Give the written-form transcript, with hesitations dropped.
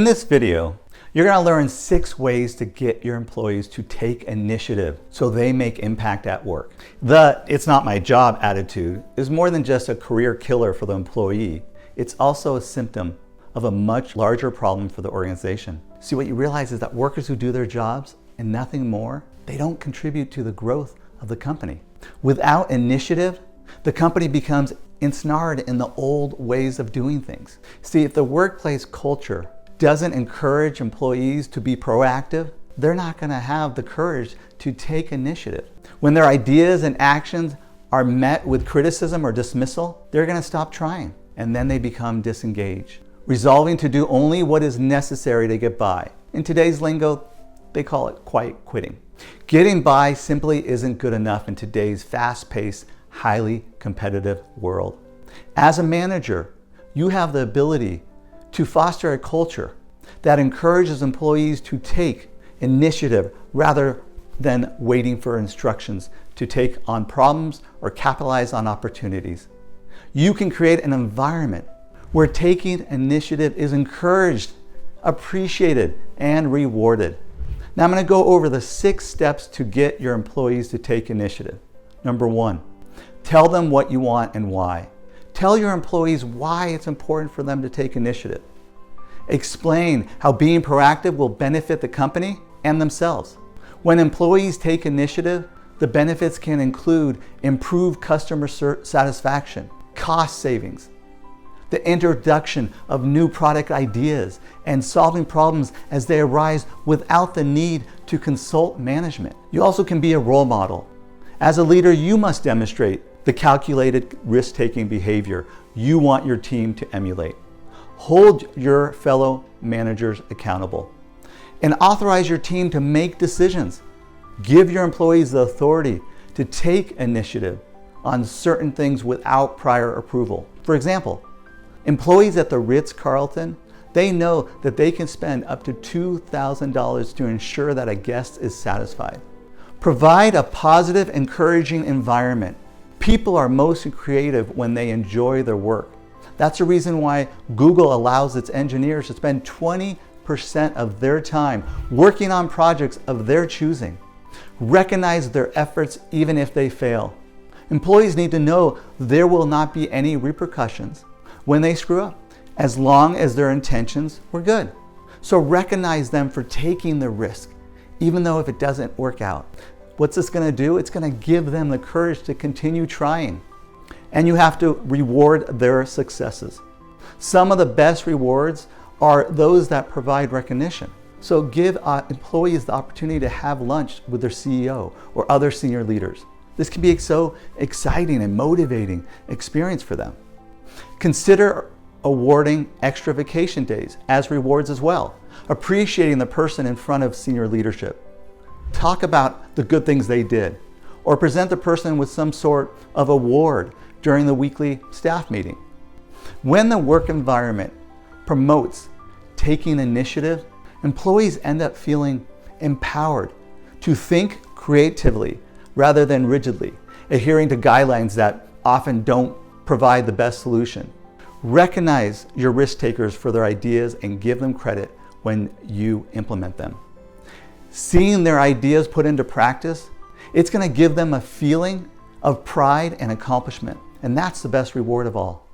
In this video, you're going to learn 6 ways to get your employees to take initiative so they make impact at work. The "it's not my job" attitude is more than just a career killer for the employee. It's also a symptom of a much larger problem for the organization. See, what you realize is that workers who do their jobs and nothing more, they don't contribute to the growth of the company. Without initiative, the company becomes ensnared in the old ways of doing things. See, if the workplace culture doesn't encourage employees to be proactive, they're not going to have the courage to take initiative. When their ideas and actions are met with criticism or dismissal, they're going to stop trying, and then they become disengaged, resolving to do only what is necessary to get by. In today's lingo, they call it quiet quitting. Getting by simply isn't good enough in today's fast-paced, highly competitive world. As a manager, you have the ability to foster a culture that encourages employees to take initiative rather than waiting for instructions to take on problems or capitalize on opportunities. You can create an environment where taking initiative is encouraged, appreciated, and rewarded. Now I'm going to go over the 6 steps to get your employees to take initiative. Number 1, tell them what you want and why. Tell your employees why it's important for them to take initiative. Explain how being proactive will benefit the company and themselves. When employees take initiative, the benefits can include improved customer satisfaction, cost savings, the introduction of new product ideas, and solving problems as they arise without the need to consult management. You also can be a role model. As a leader, you must demonstrate the calculated risk-taking behavior you want your team to emulate. Hold your fellow managers accountable and authorize your team to make decisions. Give your employees the authority to take initiative on certain things without prior approval. For example, employees at the Ritz-Carlton, they know that they can spend up to $2,000 to ensure that a guest is satisfied. Provide a positive, encouraging environment. People are most creative when they enjoy their work. That's the reason why Google allows its engineers to spend 20% of their time working on projects of their choosing. Recognize their efforts even if they fail. Employees need to know there will not be any repercussions when they screw up, as long as their intentions were good. So recognize them for taking the risk, even though if it doesn't work out. What's this going to do? It's going to give them the courage to continue trying. And you have to reward their successes. Some of the best rewards are those that provide recognition. So give employees the opportunity to have lunch with their CEO or other senior leaders. This can be so exciting and motivating experience for them. Consider awarding extra vacation days as rewards as well, appreciating the person in front of senior leadership. Talk about the good things they did, or present the person with some sort of award during the weekly staff meeting. When the work environment promotes taking initiative, employees end up feeling empowered to think creatively rather than rigidly, adhering to guidelines that often don't provide the best solution. Recognize your risk takers for their ideas and give them credit when you implement them. Seeing their ideas put into practice, it's going to give them a feeling of pride and accomplishment, and that's the best reward of all.